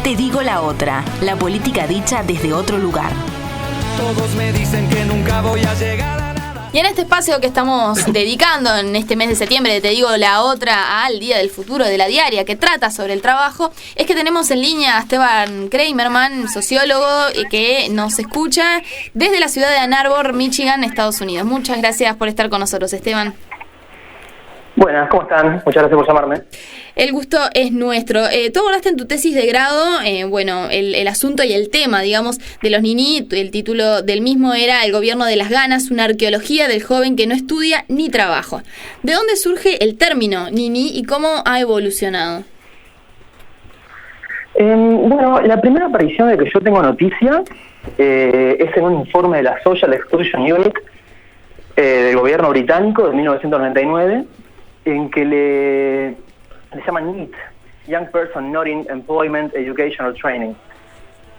Te digo la otra, la política dicha desde otro lugar. Todos me dicen que nunca voy a llegar a nada. Y en este espacio que estamos dedicando en este mes de septiembre, Te digo la otra, al Día del Futuro de la Diaria, que trata sobre el trabajo, es que tenemos en línea a Esteban Kramerman, sociólogo, que nos escucha desde la ciudad de Ann Arbor, Michigan, Estados Unidos. Muchas gracias por estar con nosotros, Esteban. Buenas, ¿cómo están? Muchas gracias por llamarme. El gusto es nuestro. Tú abordaste en tu tesis de grado, el asunto y el tema, digamos, de los niní. El título del mismo era El gobierno de las ganas, una arqueología del joven que no estudia ni trabaja. ¿De dónde surge el término niní y cómo ha evolucionado? Bueno, la primera aparición de que yo tengo noticia es en un informe de la Social Exclusion Unit del gobierno británico de 1999, en que le llaman NEET, Young Person Not in Employment, Education or Training.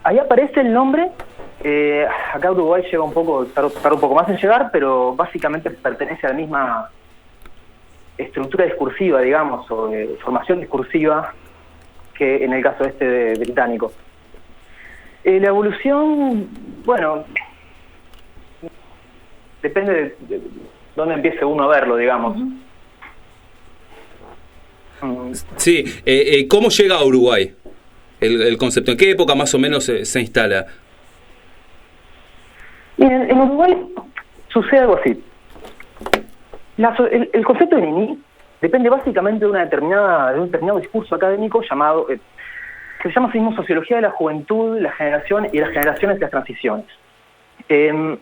Ahí aparece el nombre. Acá a Uruguay tarda un poco más en llegar, pero básicamente pertenece a la misma estructura discursiva, digamos, o de formación discursiva que en el caso británico. La evolución, bueno, depende de dónde empiece uno a verlo, digamos. Sí, ¿cómo llega a Uruguay el concepto? ¿En qué época más o menos se instala? Miren, en Uruguay sucede algo así. El concepto de niní depende básicamente de un determinado discurso académico llamado, que se llama así mismo Sociología de la Juventud, la Generación y las Generaciones y las Transiciones. Ese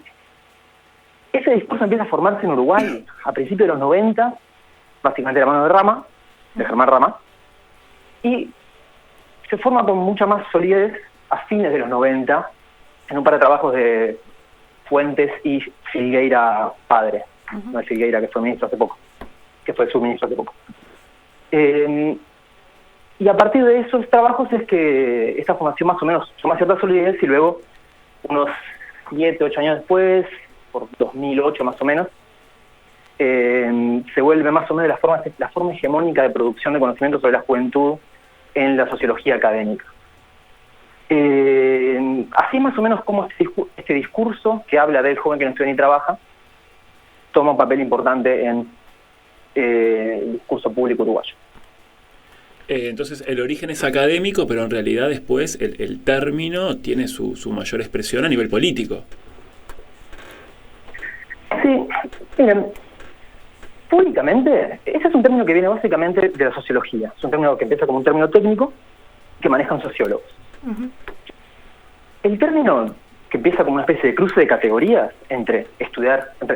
discurso empieza a formarse en Uruguay a principios de los 90, básicamente de la mano de Germán Rama, y se forma con mucha más solidez a fines de los 90 en un par de trabajos de Fuentes y Filgueira padre, no es Filgueira que fue ministro hace poco, que fue subministro hace poco. Y a partir de esos trabajos es que esta formación más o menos toma cierta solidez, y luego unos 7, 8 años después, por 2008 más o menos, se vuelve más o menos la forma hegemónica de producción de conocimiento sobre la juventud en la sociología académica. Así más o menos como este discurso que habla del joven que no estudia ni trabaja toma un papel importante en el discurso público uruguayo. Entonces el origen es académico, pero en realidad después el término tiene su mayor expresión a nivel político. Sí, miren, públicamente, ese es un término que viene básicamente de la sociología. Es un término que empieza como un término técnico que manejan sociólogos. El término que empieza como una especie de cruce de categorías entre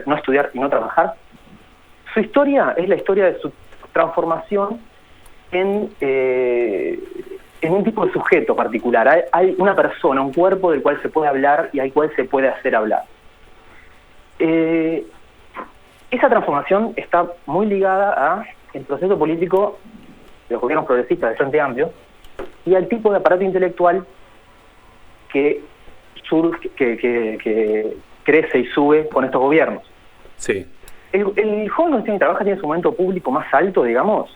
no estudiar y no trabajar, su historia es la historia de su transformación en un tipo de sujeto particular. Hay una persona, un cuerpo del cual se puede hablar y al cual se puede hacer hablar. Esa transformación está muy ligada al proceso político de los gobiernos progresistas del Frente Amplio y al tipo de aparato intelectual que crece y sube con estos gobiernos. Sí. El joven que trabaja tiene su momento público más alto, digamos,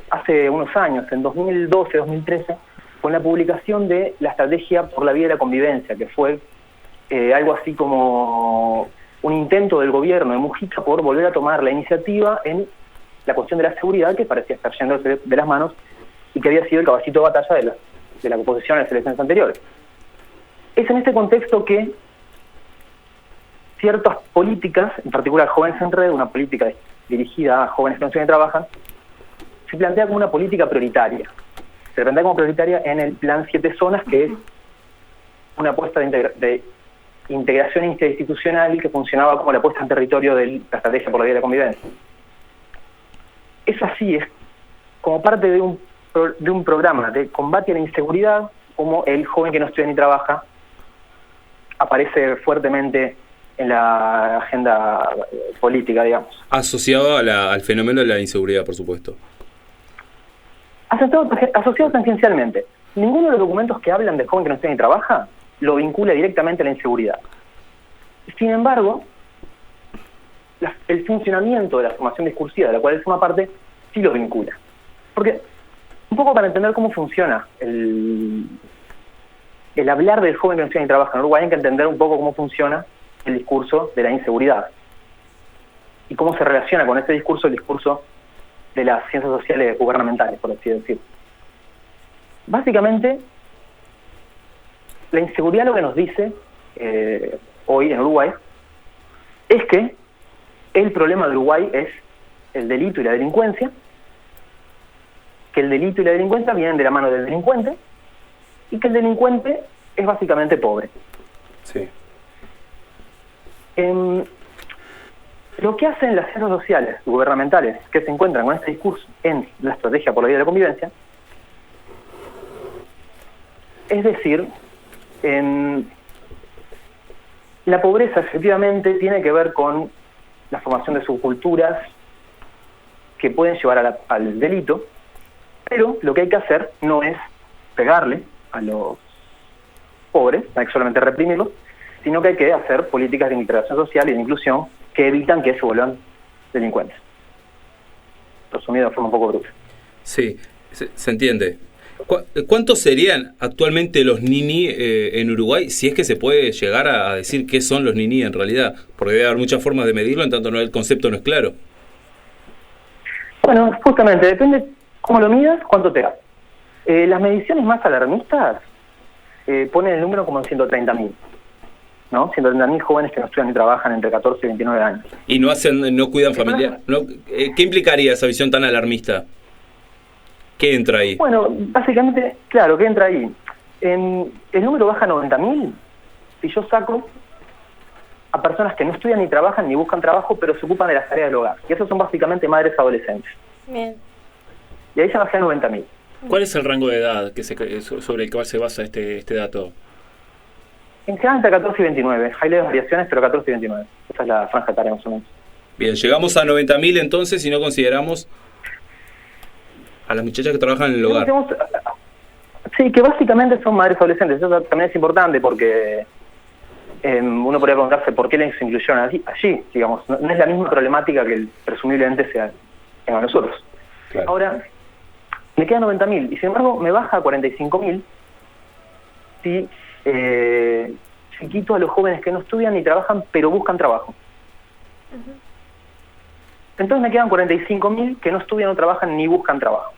hace unos años, en 2012, 2013, con la publicación de la Estrategia por la Vida y la Convivencia, que fue algo así como un intento del gobierno de Mujica por volver a tomar la iniciativa en la cuestión de la seguridad, que parecía estar yéndose de las manos y que había sido el caballito de batalla de la oposición en las elecciones anteriores. Es en este contexto que ciertas políticas, en particular Jóvenes en Red, una política dirigida a jóvenes que no estudian y trabajan, se plantea como una política prioritaria. Se plantea como prioritaria en el Plan 7 Zonas, que es una apuesta de integración interinstitucional que funcionaba como la apuesta en territorio de la Estrategia por la Vida y la Convivencia. Es así, es como parte de un programa de combate a la inseguridad, como el joven que no estudia ni trabaja aparece fuertemente en la agenda política, digamos. Asociado al fenómeno de la inseguridad, por supuesto. Asociado tangencialmente. Ninguno de los documentos que hablan del joven que no estudia ni trabaja lo vincula directamente a la inseguridad. Sin embargo, el funcionamiento de la formación discursiva de la cual él forma parte sí lo vincula. Porque, un poco para entender cómo funciona el hablar del joven que no estudia ni trabaja en Uruguay hay que entender un poco cómo funciona el discurso de la inseguridad y cómo se relaciona con ese discurso el discurso de las ciencias sociales gubernamentales, por así decir. Básicamente, la inseguridad lo que nos dice hoy en Uruguay es que el problema de Uruguay es el delito y la delincuencia, que el delito y la delincuencia vienen de la mano del delincuente y que el delincuente es básicamente pobre. Sí. Lo que hacen las ciencias sociales gubernamentales que se encuentran con este discurso en la estrategia por la vía de la convivencia, es decir, la pobreza efectivamente tiene que ver con la formación de subculturas que pueden llevar al delito, pero lo que hay que hacer no es pegarle a los pobres, no hay que solamente reprimirlos, sino que hay que hacer políticas de integración social y de inclusión que evitan que se vuelvan delincuentes. Resumido de forma un poco bruta. Sí, se entiende. ¿Cuántos serían actualmente los nini en Uruguay? Si es que se puede llegar a decir qué son los nini en realidad, porque debe haber muchas formas de medirlo, en tanto el concepto no es claro. Bueno, justamente, depende cómo lo midas, cuánto te da. Las mediciones más alarmistas ponen el número como en 130.000. ¿No? 130.000 jóvenes que no estudian ni trabajan entre 14 y 29 años. Y no cuidan familia. ¿Qué implicaría esa visión tan alarmista? ¿Qué entra ahí? Bueno, básicamente, claro, ¿qué entra ahí? El número baja a 90.000 si yo saco a personas que no estudian ni trabajan ni buscan trabajo, pero se ocupan de las tareas del hogar. Y esos son básicamente madres adolescentes. Bien. Y ahí se baja a 90.000. ¿Cuál es el rango de edad sobre el cual se basa este dato? En general entre 14 y 29. Hay leves variaciones, pero 14 y 29. Esa es la franja etaria más o menos. Bien, llegamos a 90.000 entonces si no consideramos a las muchachas que trabajan en el hogar. Sí, que básicamente son madres adolescentes. Eso también es importante porque uno podría preguntarse por qué les incluyeron allí. Digamos, no es la misma problemática que presumiblemente sea en nosotros. Claro. Ahora, me quedan 90.000 y sin embargo me baja a 45.000 si quito a los jóvenes que no estudian ni trabajan pero buscan trabajo. Entonces me quedan 45.000 que no estudian, no trabajan ni buscan trabajo.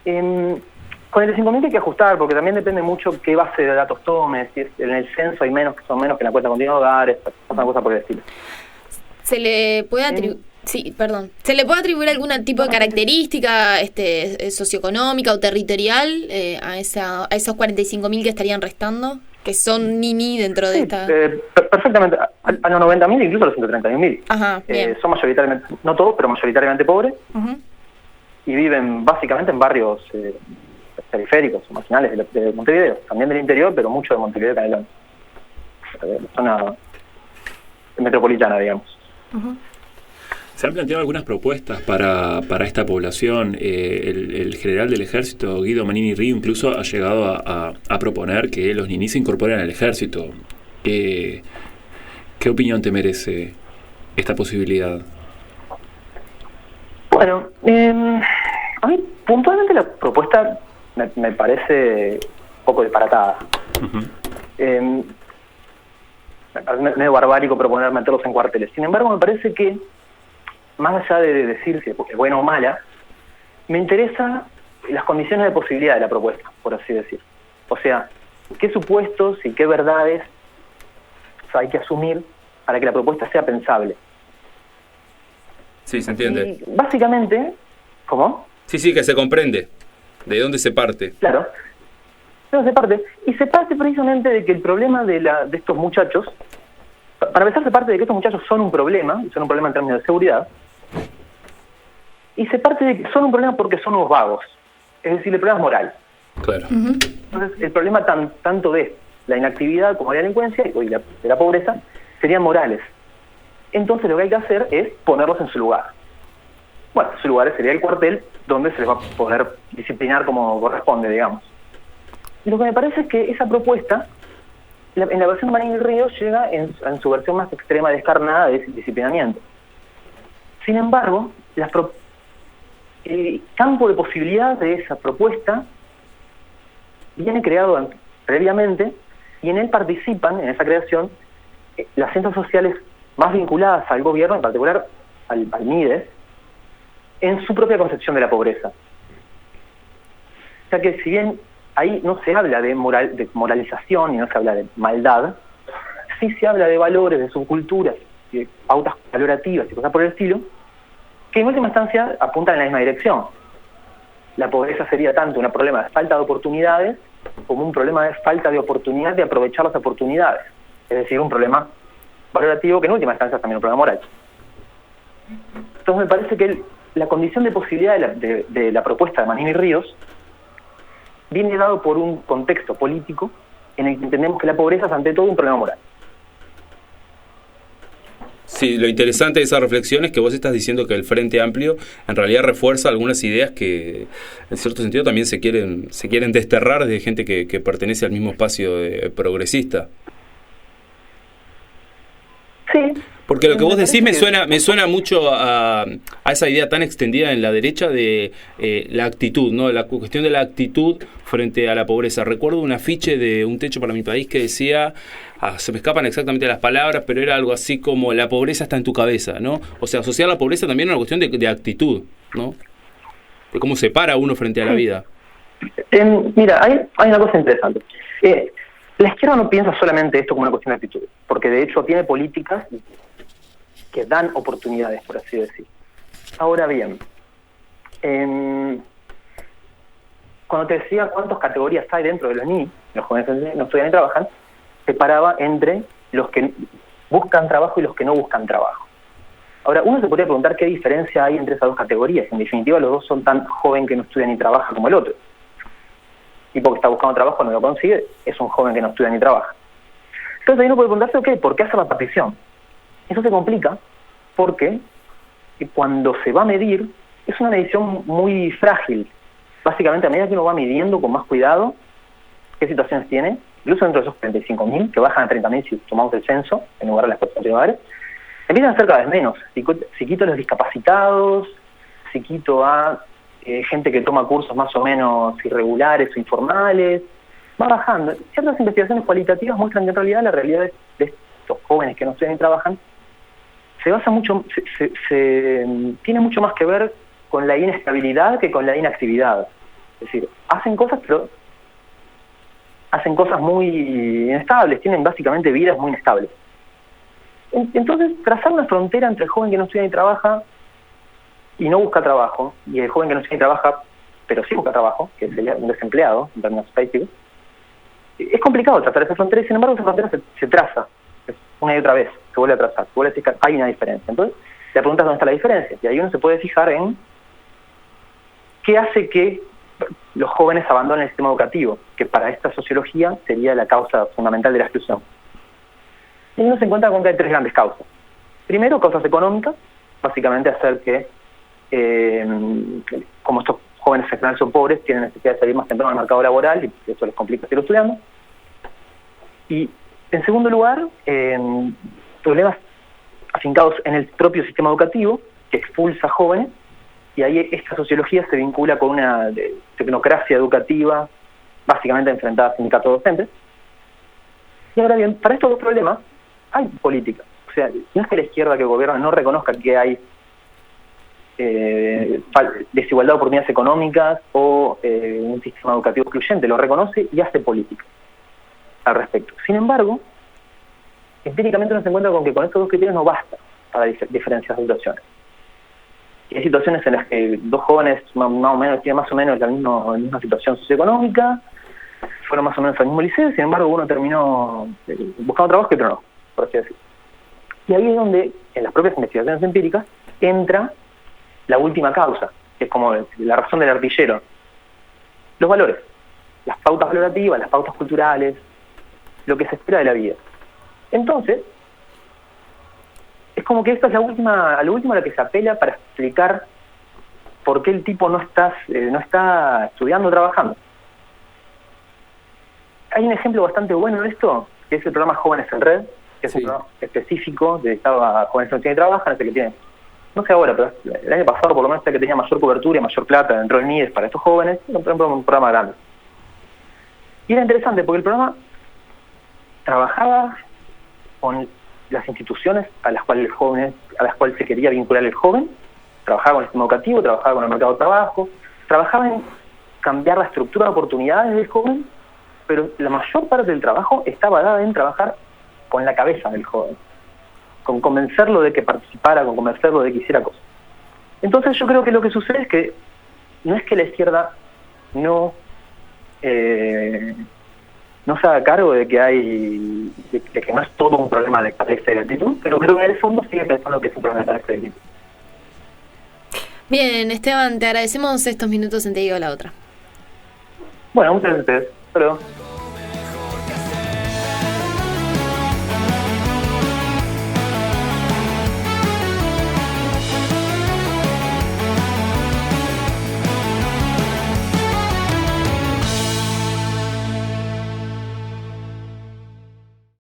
45.000 hay que ajustar porque también depende mucho qué base de datos tomes. Si en el censo hay menos que son menos que en la cuenta continua de hogares, una cosa por el estilo. ¿Se le puede atribuir? Sí, perdón. ¿Se le puede atribuir algún tipo de característica socioeconómica o territorial a esos 45.000 que estarían restando? Que son nini dentro de esta... Perfectamente. A los 90.000 incluso a los 131.000. Ajá, bien. Son mayoritariamente, no todos, pero mayoritariamente pobres. Uh-huh. Y viven básicamente en barrios periféricos o marginales de Montevideo. También del interior, pero mucho de Montevideo Canelón. Zona metropolitana, digamos. Uh-huh. ¿Se han planteado algunas propuestas para esta población? El general del ejército, Guido Manini Río, incluso ha llegado a proponer que los ninis se incorporen al ejército. ¿Qué opinión te merece esta posibilidad? Bueno, a mí puntualmente la propuesta me parece un poco disparatada. Uh-huh. Me parece medio barbárico proponer meterlos en cuarteles. Sin embargo, me parece que más allá de decir si es buena o mala, me interesa las condiciones de posibilidad de la propuesta, por así decir. O sea, qué supuestos y qué verdades hay que asumir para que la propuesta sea pensable. Sí, se entiende. Y básicamente, ¿cómo? Sí, que se comprende. ¿De dónde se parte? Claro. No, se parte. Y se parte precisamente de que el problema de estos muchachos, para empezar se parte de que estos muchachos son un problema en términos de seguridad, y se parte de que son un problema porque son unos vagos. Es decir, el problema es moral. Claro. Uh-huh. Entonces, el problema tanto de la inactividad como de la delincuencia y de la pobreza serían morales. Entonces, lo que hay que hacer es ponerlos en su lugar. Bueno, su lugar sería el cuartel, donde se les va a poder disciplinar como corresponde, digamos. Y lo que me parece es que esa propuesta, en la versión de Manini Río, llega en su versión más extrema, descarnada de disciplinamiento. Sin embargo, el campo de posibilidad de esa propuesta viene creado previamente y en él participan, en esa creación, las ciencias sociales más vinculadas al gobierno, en particular al MIDES, en su propia concepción de la pobreza. O sea que si bien ahí no se habla de moralización y no se habla de maldad, sí se habla de valores, de subculturas, de pautas valorativas y cosas por el estilo, que en última instancia apuntan en la misma dirección. La pobreza sería tanto un problema de falta de oportunidades como un problema de falta de oportunidad de aprovechar las oportunidades. Es decir, un problema valorativo que en última instancia es también un problema moral. Entonces me parece que la condición de posibilidad de la propuesta de Manini Ríos viene dado por un contexto político en el que entendemos que la pobreza es ante todo un problema moral. Sí, lo interesante de esa reflexión es que vos estás diciendo que el Frente Amplio en realidad refuerza algunas ideas que en cierto sentido también se quieren desterrar de gente que pertenece al mismo espacio progresista. Sí. Porque lo que vos decís me suena mucho a esa idea tan extendida en la derecha de la actitud, ¿no? La cuestión de la actitud frente a la pobreza. Recuerdo un afiche de Un Techo para mi País que decía, se me escapan exactamente las palabras, pero era algo así como la pobreza está en tu cabeza, ¿no? O sea, asociar la pobreza también a una cuestión de actitud, ¿no? De cómo se para uno frente a la vida. Mira, hay una cosa interesante. La izquierda no piensa solamente esto como una cuestión de actitud, porque de hecho tiene políticas que dan oportunidades, por así decir. Ahora bien, cuando te decía cuántas categorías hay dentro de los NII, los jóvenes que no estudian y trabajan, separaba entre los que buscan trabajo y los que no buscan trabajo. Ahora, uno se podría preguntar qué diferencia hay entre esas dos categorías. En definitiva, los dos son tan joven que no estudia ni trabaja como el otro. El tipo que está buscando trabajo no lo consigue, es un joven que no estudia ni trabaja. Entonces ahí uno puede preguntarse, ok, ¿por qué hacer la partición? Eso se complica porque cuando se va a medir, es una medición muy frágil. Básicamente, a medida que uno va midiendo con más cuidado qué situaciones tiene, incluso dentro de esos 35.000, que bajan a 30.000 si tomamos el censo, en lugar de las cosas anteriores, empiezan a ser cada vez menos. Si quito a los discapacitados, si quito a gente que toma cursos más o menos irregulares o informales, va bajando. Ciertas investigaciones cualitativas muestran que en realidad la realidad de estos jóvenes que no estudian y trabajan se basa mucho, tiene mucho más que ver con la inestabilidad que con la inactividad. Es decir, hacen cosas, pero hacen cosas muy inestables, tienen básicamente vidas muy inestables. Entonces, trazar una frontera entre el joven que no estudia ni trabaja y no busca trabajo, y el joven que no estudia ni trabaja, pero sí busca trabajo, que sería un desempleado, en términos estadísticos, es complicado trazar esa frontera, y sin embargo esa frontera se traza una y otra vez, se vuelve a trazar, se vuelve a decir que hay una diferencia. Entonces, la pregunta es dónde está la diferencia, y ahí uno se puede fijar en qué hace que los jóvenes abandonen el sistema educativo, que para esta sociología sería la causa fundamental de la exclusión. Y uno se encuentra con que hay tres grandes causas. Primero, causas económicas, básicamente hacer que, como estos jóvenes en general son pobres, tienen necesidad de salir más temprano al mercado laboral y eso les complica seguir estudiando. Y en segundo lugar, problemas afincados en el propio sistema educativo, que expulsa jóvenes, y ahí esta sociología se vincula con una tecnocracia educativa, básicamente enfrentada a sindicatos docentes. Y ahora bien, para estos dos problemas hay política. O sea, no es que la izquierda que gobierna no reconozca que hay desigualdad de oportunidades económicas o un sistema educativo excluyente, lo reconoce y hace política al respecto. Sin embargo, empíricamente uno se encuentra con que con estos dos criterios no basta para diferenciar situaciones. Y hay situaciones en las que dos jóvenes tienen más o menos la misma situación socioeconómica, fueron más o menos al mismo liceo, sin embargo uno terminó buscando trabajo y otro no, por así decirlo. Y ahí es donde, en las propias investigaciones empíricas, entra la última causa, que es como la razón del artillero. Los valores, las pautas valorativas, las pautas culturales, lo que se espera de la vida. Entonces, es como que esta es a lo último a la que se apela para explicar por qué el tipo no está estudiando o trabajando. Hay un ejemplo bastante bueno de esto, que es el programa Jóvenes en Red, que es un programa específico dedicado a jóvenes que no tienen trabajo, que tiene, no sé ahora, pero el año pasado por lo menos el que tenía mayor cobertura y mayor plata dentro del MIDES para estos jóvenes, era un programa grande. Y era interesante porque el programa trabajaba con las instituciones a las cuales se quería vincular el joven, trabajaba con el sistema educativo, trabajaba con el mercado de trabajo, trabajaba en cambiar la estructura de oportunidades del joven, pero la mayor parte del trabajo estaba dada en trabajar con la cabeza del joven, con convencerlo de que participara, con convencerlo de que hiciera cosas. Entonces yo creo que lo que sucede es que no es que la izquierda no se haga cargo de que de que no es todo un problema de cabeza y de actitud, pero creo que en el fondo sigue pensando que es un problema de cabeza y de actitud. Bien, Esteban, te agradecemos estos minutos en Te digo la otra. Bueno, muchas gracias a ustedes. Hasta luego.